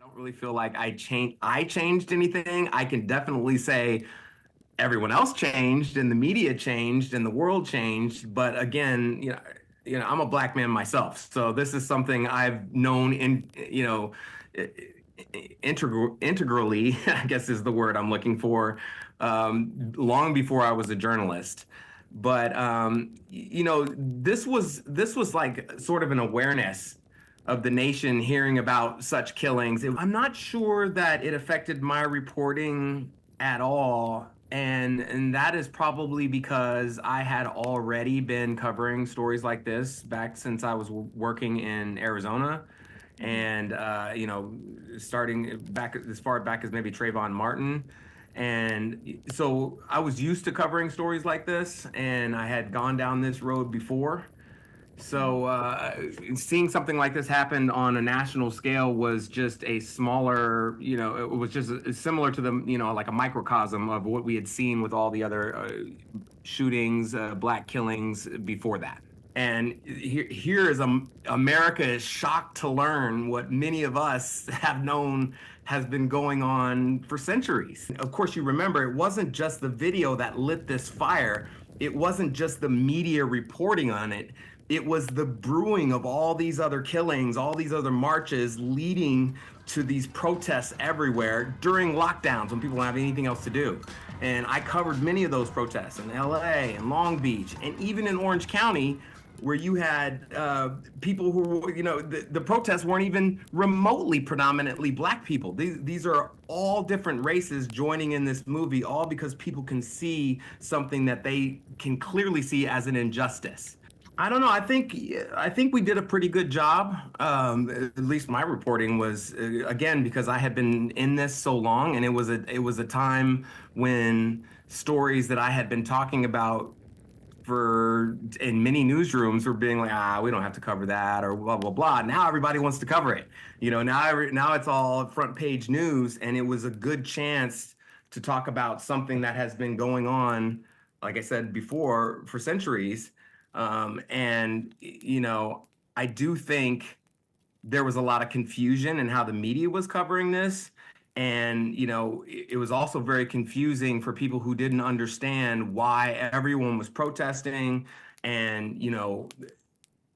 don't really feel like I changed anything. I can definitely say everyone else changed and the media changed and the world changed. But again, I'm a black man myself. So this is something I've known integrally, I guess is the word I'm looking for, long before I was a journalist. But this was like sort of an awareness of the nation hearing about such killings. I'm not sure that it affected my reporting at all. And that is probably because I had already been covering stories like this back since I was working in Arizona. And starting back as far back as maybe Trayvon Martin. And so I was used to covering stories like this, and I had gone down this road before. So seeing something like this happen on a national scale was just a smaller, it was just similar to the, like a microcosm of what we had seen with all the other shootings, black killings before that. And here is America is shocked to learn what many of us have known has been going on for centuries. Of course, you remember it wasn't just the video that lit this fire. It wasn't just the media reporting on it. It was the brewing of all these other killings, all these other marches leading to these protests everywhere during lockdowns when people don't have anything else to do. And I covered many of those protests in LA and Long Beach and even in Orange County, where you had people who, the protests weren't even remotely predominantly black people. These are all different races joining in this movie, all because people can see something that they can clearly see as an injustice. I don't know. I think we did a pretty good job. At least my reporting was again because I had been in this so long, and it was a time when stories that I had been talking about for in many newsrooms were being like, we don't have to cover that or blah blah blah. Now everybody wants to cover it. Now it's all front page news, and it was a good chance to talk about something that has been going on, like I said before, for centuries. And I do think there was a lot of confusion in how the media was covering this. And, it was also very confusing for people who didn't understand why everyone was protesting. And,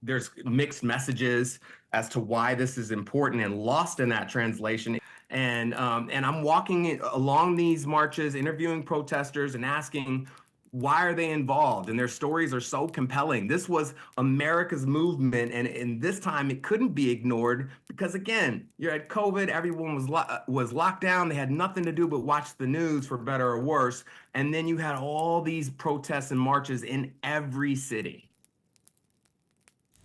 there's mixed messages as to why this is important and lost in that translation. And I'm walking along these marches, interviewing protesters and asking, why are they involved? And their stories are so compelling. This was America's movement, and this time it couldn't be ignored because again, you're at COVID, everyone was locked down. They had nothing to do but watch the news, for better or worse. And then you had all these protests and marches in every city.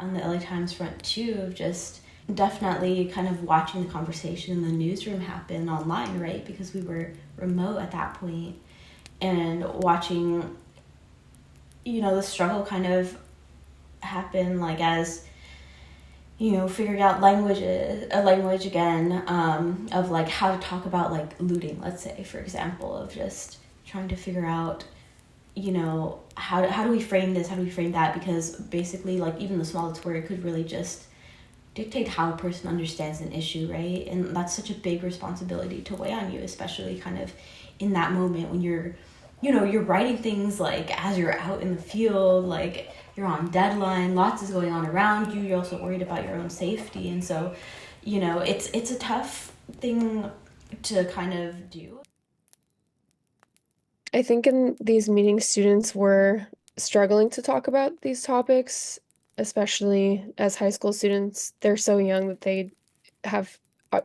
On the LA Times front too, of just definitely kind of watching the conversation in the newsroom happen online, right? Because we were remote at that point, and watching, the struggle kind of happen, like as, figuring out a language again, of like how to talk about like looting, let's say, for example, of just trying to figure out, how do we frame this? How do we frame that? Because basically, like, even the smallest word could really just dictate how a person understands an issue, right? And that's such a big responsibility to weigh on you, especially kind of in that moment when you're writing things like as you're out in the field, like you're on deadline, lots is going on around you. You're also worried about your own safety. And so, it's a tough thing to kind of do. I think in these meetings, students were struggling to talk about these topics, especially as high school students. They're so young that they have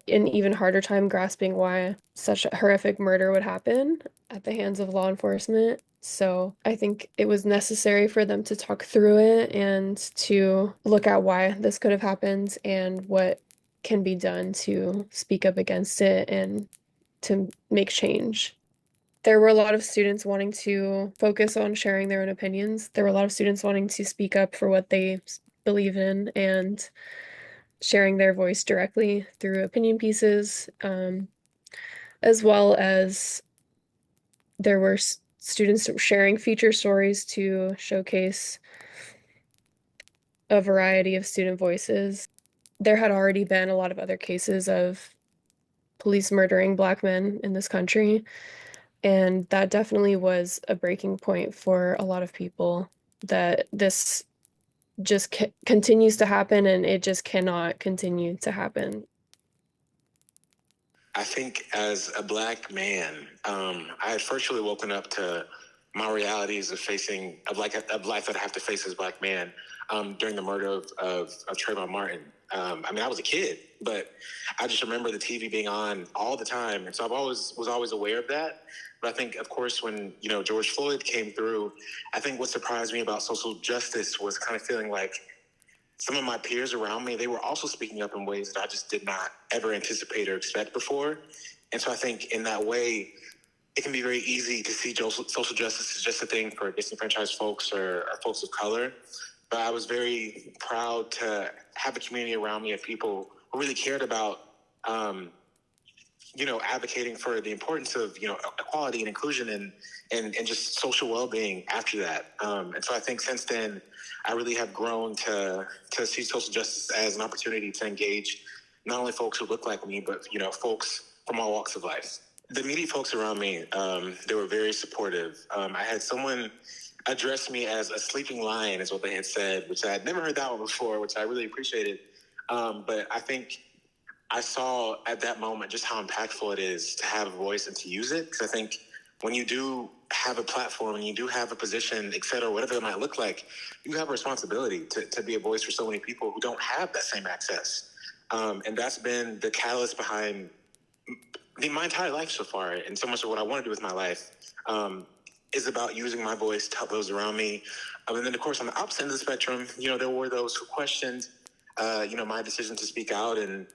an even harder time grasping why such a horrific murder would happen at the hands of law enforcement. So I think it was necessary for them to talk through it and to look at why this could have happened and what can be done to speak up against it and to make change. There were a lot of students wanting to focus on sharing their own opinions. There were a lot of students wanting to speak up for what they believe in and sharing their voice directly through opinion pieces, as well as there were students sharing feature stories to showcase a variety of student voices. There had already been a lot of other cases of police murdering Black men in this country. And that definitely was a breaking point for a lot of people, that this just continues to happen and it just cannot continue to happen. I think as a Black man, I had first really woken up to my realities of facing of life that I have to face as a Black man during the murder of Trayvon Martin. I mean, I was a kid, but I just remember the TV being on all the time, and so was always aware of that. But I think, of course, when George Floyd came through, I think what surprised me about social justice was kind of feeling like some of my peers around me, they were also speaking up in ways that I just did not ever anticipate or expect before. And so I think in that way, it can be very easy to see social justice as just a thing for disenfranchised folks or folks of color. But I was very proud to have a community around me of people who really cared about, advocating for the importance of, equality and inclusion and just social well-being after that. And so I think since then, I really have grown to see social justice as an opportunity to engage not only folks who look like me, but, folks from all walks of life. The immediate folks around me, they were very supportive. I had someone address me as a sleeping lion is what they had said, which I had never heard that one before, which I really appreciated. But I think I saw at that moment just how impactful it is to have a voice and to use it. Because I think when you do have a platform and you do have a position, et cetera, whatever it might look like, you have a responsibility to be a voice for so many people who don't have that same access. And that's been the catalyst behind my entire life so far. And so much of what I want to do with my life is about using my voice to help those around me. And then, of course, on the opposite end of the spectrum, there were those who questioned, my decision to speak out. And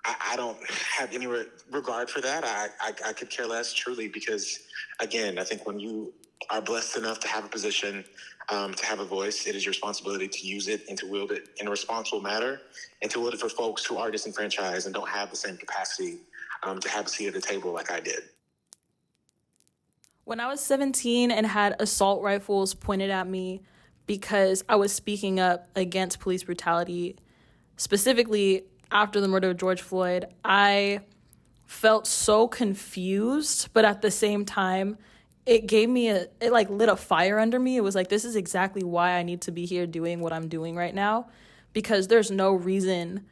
I don't have any regard for that. I could care less, truly, because, again, I think when you are blessed enough to have a position, to have a voice, it is your responsibility to use it and to wield it in a responsible manner, and to wield it for folks who are disenfranchised and don't have the same capacity to have a seat at the table like I did. When I was 17 and had assault rifles pointed at me because I was speaking up against police brutality, specifically after the murder of George Floyd, I felt so confused, but at the same time, it lit a fire under me. It was like, this is exactly why I need to be here doing what I'm doing right now, because there's no reason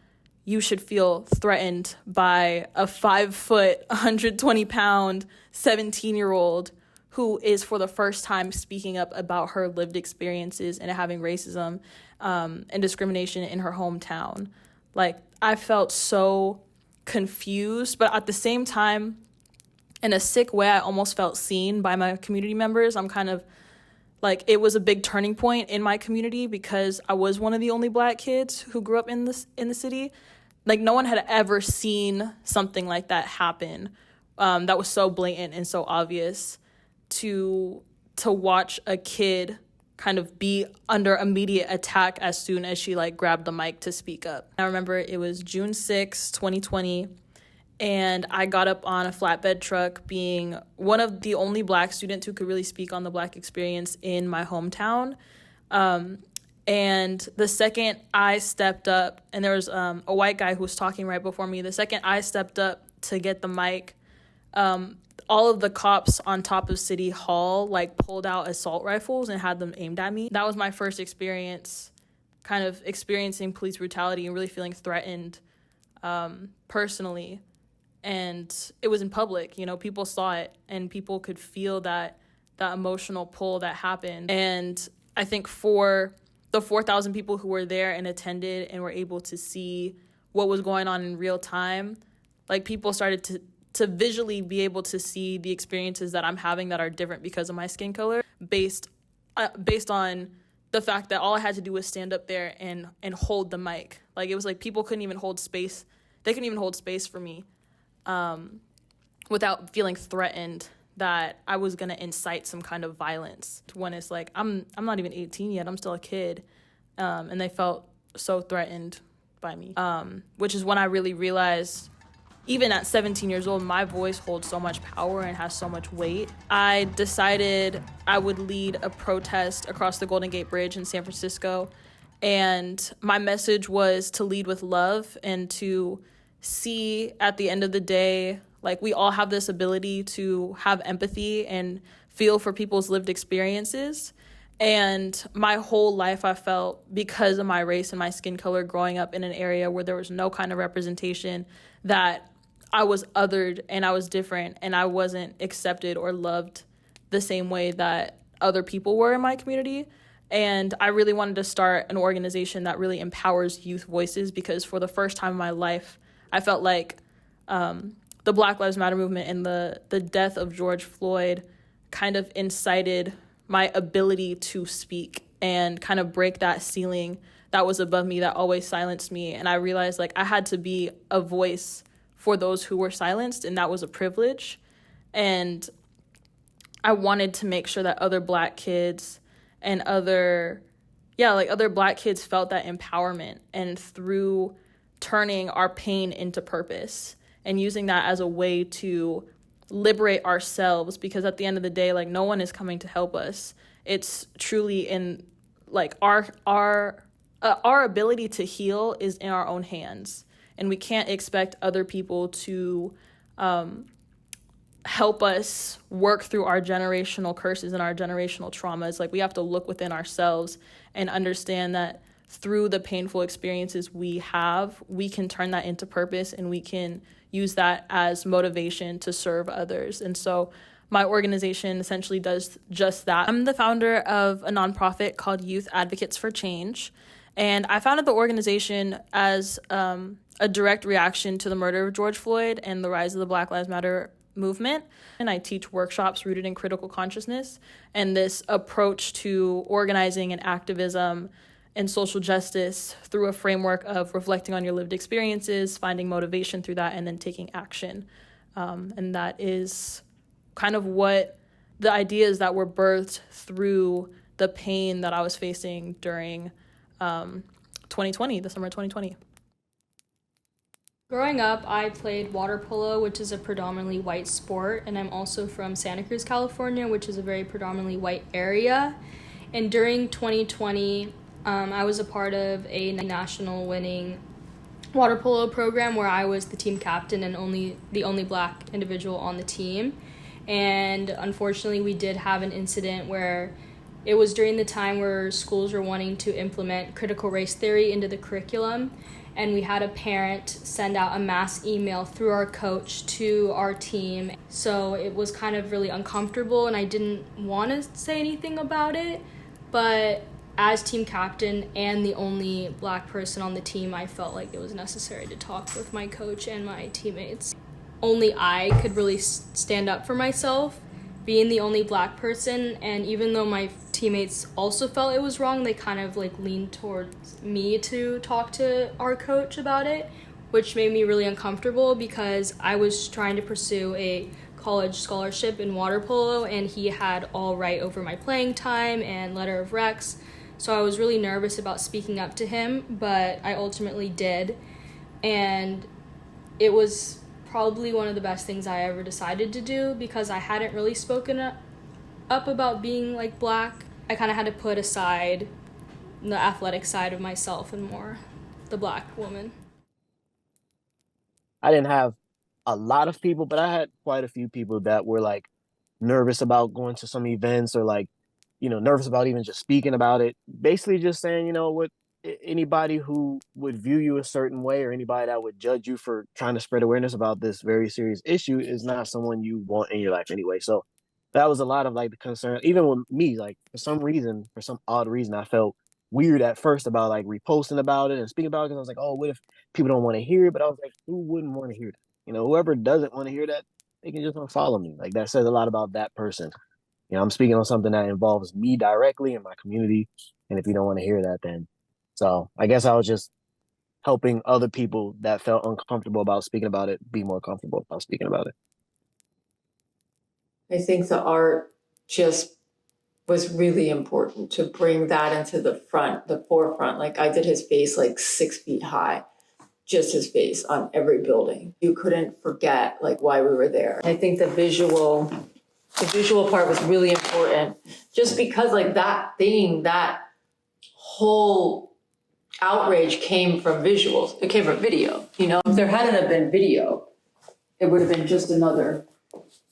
you should feel threatened by a 5-foot, 120-pound, 17-year-old who is for the first time speaking up about her lived experiences and having racism and discrimination in her hometown. Like, I felt so confused, but at the same time, in a sick way, I almost felt seen by my community members. I'm kind of like, it was a big turning point in my community because I was one of the only Black kids who grew up in the city. Like, no one had ever seen something like that happen. That was so blatant and so obvious. To watch a kid kind of be under immediate attack as soon as she grabbed the mic to speak up. I remember it was June 6, 2020, and I got up on a flatbed truck, being one of the only Black students who could really speak on the Black experience in my hometown. And the second I stepped up, and there was a white guy who was talking right before me, the second I stepped up to get the mic, all of the cops on top of City Hall pulled out assault rifles and had them aimed at me. That was my first experience, kind of experiencing police brutality and really feeling threatened personally. And it was in public, people saw it and people could feel that emotional pull that happened. And I think for the 4,000 people who were there and attended and were able to see what was going on in real time, people started to visually be able to see the experiences that I'm having that are different because of my skin color, based on the fact that all I had to do was stand up there and hold the mic. It was people couldn't even hold space. They couldn't even hold space for me without feeling threatened that I was going to incite some kind of violence. When it's I'm not even 18 yet, I'm still a kid. And they felt so threatened by me, which is when I really realized, even at 17 years old, my voice holds so much power and has so much weight. I decided I would lead a protest across the Golden Gate Bridge in San Francisco. And my message was to lead with love and to see at the end of the day, like, we all have this ability to have empathy and feel for people's lived experiences. And my whole life I felt, because of my race and my skin color, growing up in an area where there was no kind of representation, that I was othered and I was different and I wasn't accepted or loved the same way that other people were in my community. And I really wanted to start an organization that really empowers youth voices, because for the first time in my life, I felt like the Black Lives Matter movement and the death of George Floyd kind of incited my ability to speak and kind of break that ceiling that was above me, that always silenced me. And I realized, like, I had to be a voice for those who were silenced, and that was a privilege. And I wanted to make sure that other Black kids and other Black kids felt that empowerment, and through turning our pain into purpose and using that as a way to liberate ourselves, because at the end of the day, like, no one is coming to help us. It's truly in, like, our ability to heal is in our own hands, and we can't expect other people to help us work through our generational curses and our generational traumas. Like, we have to look within ourselves and understand that through the painful experiences we have, we can turn that into purpose, and we can use that as motivation to serve others. And so my organization essentially does just that. I'm the founder of a nonprofit called Youth Advocates for Change. And I founded the organization as a direct reaction to the murder of George Floyd and the rise of the Black Lives Matter movement. And I teach workshops rooted in critical consciousness and this approach to organizing and activism and social justice through a framework of reflecting on your lived experiences, finding motivation through that, and then taking action. And that is kind of what the ideas that were birthed through the pain that I was facing during 2020, the summer of 2020. Growing up, I played water polo, which is a predominantly white sport, and I'm also from Santa Cruz, California, which is a very predominantly white area. And during 2020, I was a part of a national winning water polo program where I was the team captain and the only Black individual on the team. And unfortunately, we did have an incident where it was during the time where schools were wanting to implement critical race theory into the curriculum. And we had a parent send out a mass email through our coach to our team. So it was kind of really uncomfortable, and I didn't want to say anything about it. But as team captain and the only Black person on the team, I felt like it was necessary to talk with my coach and my teammates. Only I could really stand up for myself, being the only Black person. And even though my teammates also felt it was wrong, they kind of like leaned towards me to talk to our coach about it, which made me really uncomfortable because I was trying to pursue a college scholarship in water polo, and he had all right over my playing time and letter of recs. So I was really nervous about speaking up to him, but I ultimately did. And it was probably one of the best things I ever decided to do, because I hadn't really spoken up about being like Black. I kind of had to put aside the athletic side of myself and more the Black woman. I didn't have a lot of people, but I had quite a few people that were like nervous about going to some events, or like, nervous about even just speaking about it. Basically just saying, what, anybody who would view you a certain way, or anybody that would judge you for trying to spread awareness about this very serious issue, is not someone you want in your life anyway. So that was a lot of like the concern. Even with me, like for some odd reason, I felt weird at first about like reposting about it and speaking about it, because I was like, oh, what if people don't want to hear it? But I was like, who wouldn't want to hear that? Whoever doesn't want to hear that, they can just unfollow me. Like, that says a lot about that person. I'm speaking on something that involves me directly in my community. And if you don't want to hear that, then. So I guess I was just helping other people that felt uncomfortable about speaking about it be more comfortable about speaking about it. I think the art just was really important to bring that into the forefront. Like, I did his face like 6 feet high, just his face on every building. You couldn't forget like why we were there. I think the visual part was really important, just because like that whole outrage came from visuals. It came from video. You know, if there hadn't have been video, it would have been just another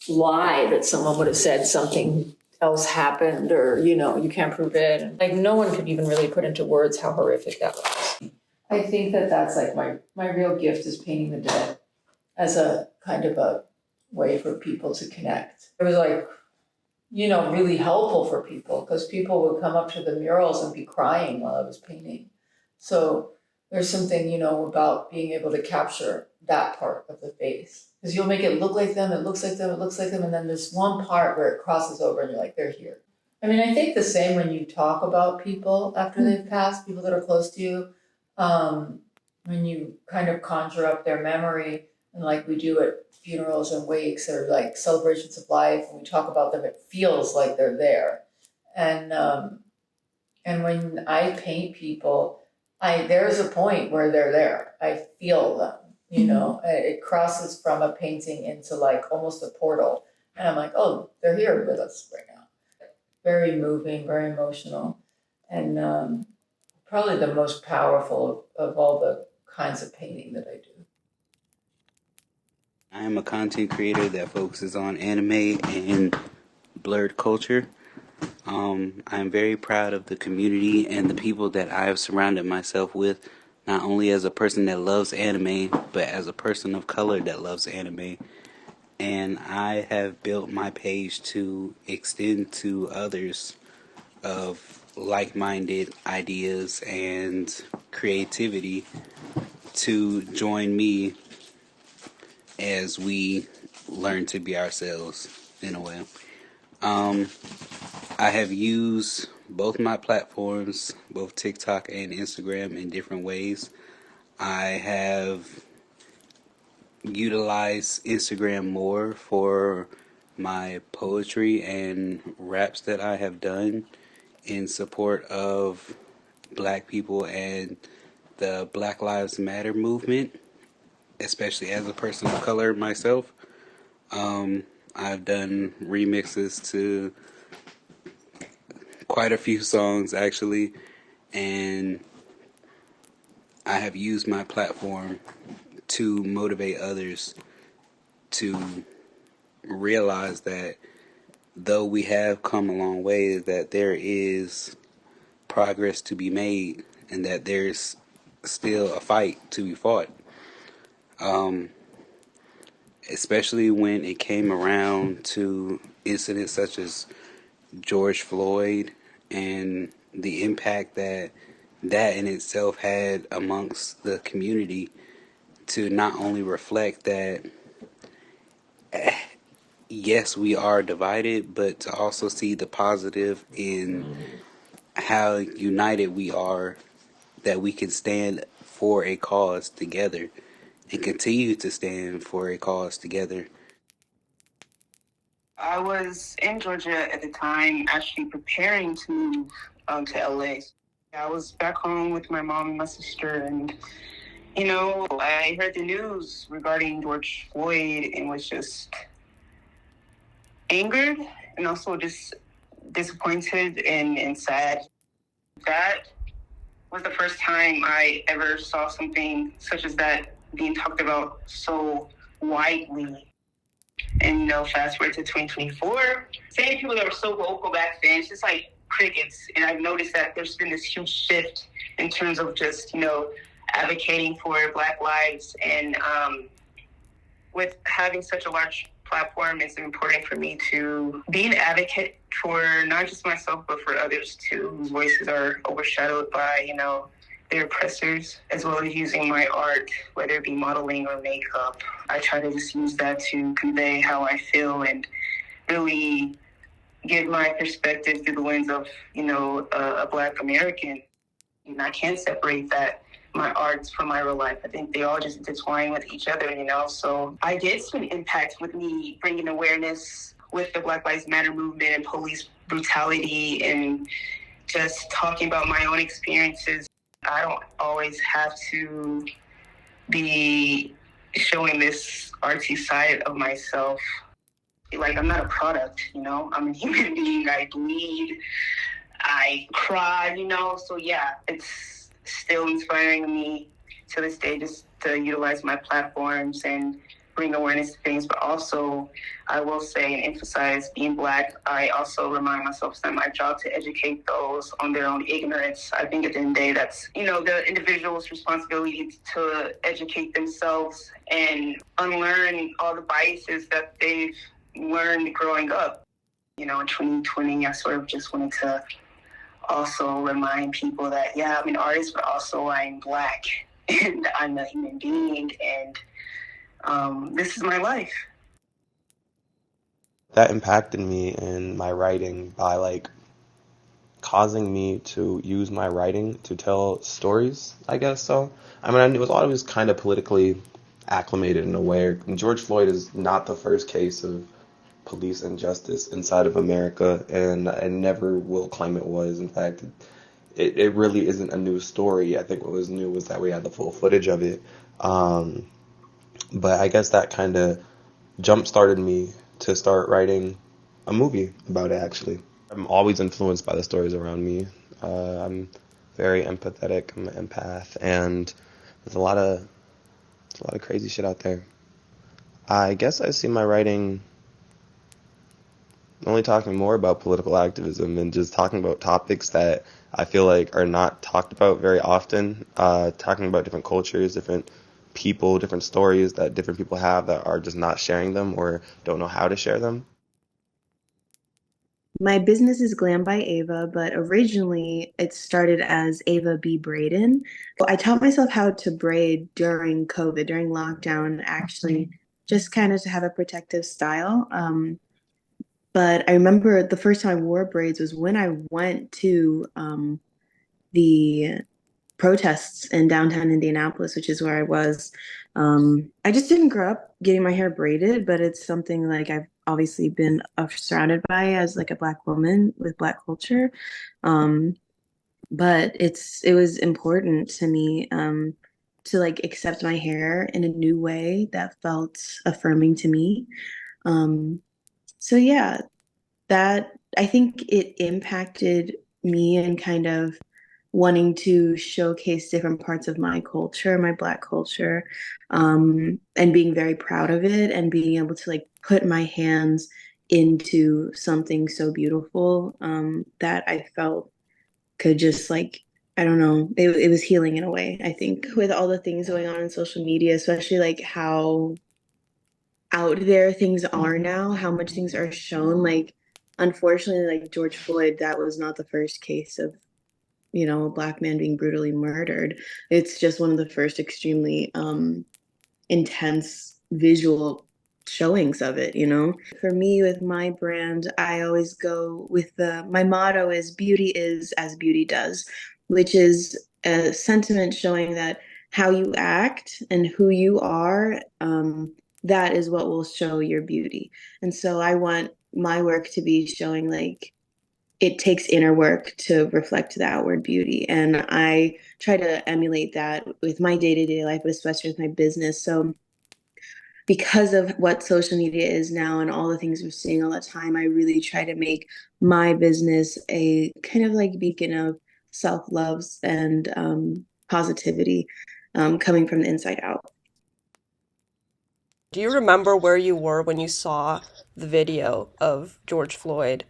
lie that someone would have said something else happened, or, you know, you can't prove it. And like, no one could even really put into words how horrific that was. I think that that's like my real gift is painting the dead as a kind of a way for people to connect. It was like, you know, really helpful for people because people would come up to the murals and be crying while I was painting. So there's something, you know, about being able to capture that part of the face. Because you'll make it look like them, it looks like them, it looks like them, and then there's one part where it crosses over and you're like, they're here. I mean, I think the same when you talk about people after they've passed, people that are close to you, when you kind of conjure up their memory, and like we do at funerals and wakes or like celebrations of life, when we talk about them, it feels like they're there. And when I paint people, there's a point where they're there. I feel them, you know, it crosses from a painting into like almost a portal. And I'm like, oh, they're here with us right now. Very moving, very emotional. And probably the most powerful of all the kinds of painting that I do. I am a content creator that focuses on anime and blurred culture. I'm very proud of the community and the people that I have surrounded myself with, not only as a person that loves anime, but as a person of color that loves anime. And I have built my page to extend to others of like-minded ideas and creativity to join me as we learn to be ourselves in a way. I have used both my platforms, both TikTok and Instagram, in different ways. I have utilized Instagram more for my poetry and raps that I have done in support of Black people and the Black Lives Matter movement, especially as a person of color myself. I've done remixes to quite a few songs actually, and I have used my platform to motivate others to realize that though we have come a long way, that there is progress to be made and that there's still a fight to be fought. Especially when it came around to incidents such as George Floyd and the impact that in itself had amongst the community, to not only reflect that yes, we are divided, but to also see the positive in how united we are, that we can stand for a cause together and continue to stand for a cause together. I was in Georgia at the time, actually preparing to move to LA. I was back home with my mom and my sister, and you know, I heard the news regarding George Floyd and was just angered and also just disappointed and sad. That was the first time I ever saw something such as that being talked about so widely. And, you know, fast forward to 2024, same people that were so vocal back then, it's just like crickets. And I've noticed that there's been this huge shift in terms of just, you know, advocating for Black lives. And with having such a large platform, it's important for me to be an advocate for not just myself, but for others too, whose voices are overshadowed by, you know, their oppressors, as well as using my art, whether it be modeling or makeup. I try to just use that to convey how I feel and really give my perspective through the lens of, you know, a Black American. And I can't separate that, my arts from my real life. I think they all just intertwine with each other, you know? So I did see an impact with me bringing awareness with the Black Lives Matter movement and police brutality and just talking about my own experiences. I don't always have to be showing this artsy side of myself. Like, I'm not a product, you know? I'm a human being. I bleed, I cry, you know? So yeah, still inspiring me to this day, just to utilize my platforms and bring awareness to things. But also, I will say and emphasize, being Black, I also remind myself it's not my job to educate those on their own ignorance. I think at the end of the day, that's, the individual's responsibility to educate themselves and unlearn all the biases that they've learned growing up. In 2020, I sort of just wanted to also remind people that, yeah, I'm an artist, but also I'm Black and I'm a human being, and this is my life. That impacted me in my writing by like causing me to use my writing to tell stories, I guess so. I mean, it was always kind of politically acclimated in a way. George Floyd is not the first case of police injustice inside of America, and I never will claim it was. In fact, it really isn't a new story. I think what was new was that we had the full footage of it. But I guess that kind of jump started me to start writing a movie about it, actually. I'm always influenced by the stories around me. I'm very empathetic. I'm an empath, and there's a lot of crazy shit out there. I guess I see my writing only talking more about political activism and just talking about topics that I feel like are not talked about very often. Talking about different cultures, different people, different stories that different people have that are just not sharing them or don't know how to share them. My business is Glam by Ava, but originally it started as Ava B. Braden. I taught myself how to braid during COVID, during lockdown, actually, just kind of to have a protective style. But I remember the first time I wore braids was when I went to the protests in downtown Indianapolis, which is where I was. I just didn't grow up getting my hair braided, but it's something like I've obviously been surrounded by as like a Black woman with Black culture. But it was important to me to like accept my hair in a new way that felt affirming to me. So yeah, that I think it impacted me and kind of wanting to showcase different parts of my culture, my Black culture, and being very proud of it and being able to like put my hands into something so beautiful that I felt could just like, I don't know, it was healing in a way, I think, with all the things going on in social media, especially like how out there things are now, how much things are shown. Like, unfortunately, like George Floyd, that was not the first case of, a Black man being brutally murdered. It's just one of the first extremely intense visual showings of it. For me, with my brand, I always go with my motto is beauty is as beauty does, which is a sentiment showing that how you act and who you are, that is what will show your beauty. And so I want my work to be showing like it takes inner work to reflect the outward beauty. And I try to emulate that with my day-to-day life, but especially with my business. So because of what social media is now and all the things we're seeing all the time, I really try to make my business a kind of like beacon of self-love and positivity coming from the inside out. Do you remember where you were when you saw the video of George Floyd?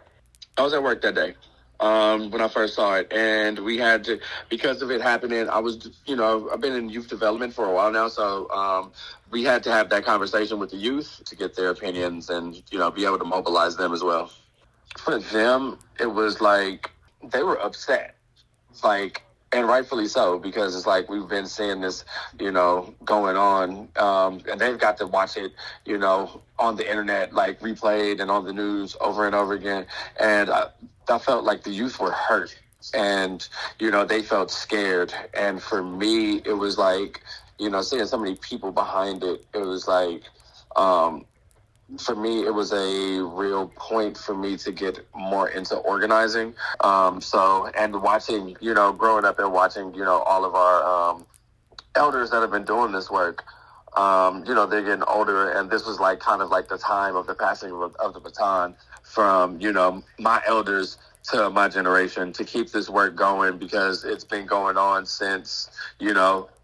I was at work that day when I first saw it, and we had to, because of it happening, I've been in youth development for a while now, so we had to have that conversation with the youth to get their opinions and, be able to mobilize them as well. For them, it was like they were upset, like, and rightfully so, because it's like we've been seeing this, going on, and they've got to watch it, on the internet, like replayed and on the news over and over again. And I felt like the youth were hurt and, they felt scared. And for me, it was like, seeing so many people behind it, it was like, for me, it was a real point for me to get more into organizing. And watching, growing up and watching, all of our elders that have been doing this work, they're getting older. And this was like kind of like the time of the passing of the baton from, my elders to my generation to keep this work going, because it's been going on since,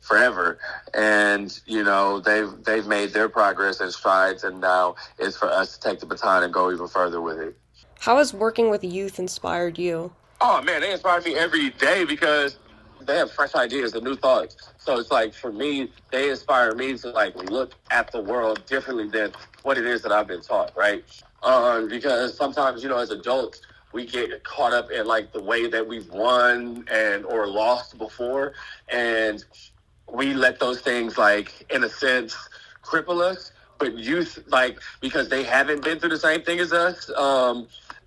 forever. And, they've made their progress and strides, and now it's for us to take the baton and go even further with it. How has working with youth inspired you? Oh man, they inspire me every day because they have fresh ideas and new thoughts. So it's like, for me, they inspire me to look at the world differently than what it is that I've been taught, right? Because sometimes, as adults, we get caught up in the way that we've won or lost before, and we let those things in a sense cripple us. But youth, because they haven't been through the same thing as us,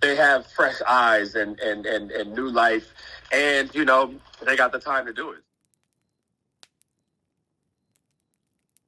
they have fresh eyes and new life, and they got the time to do it.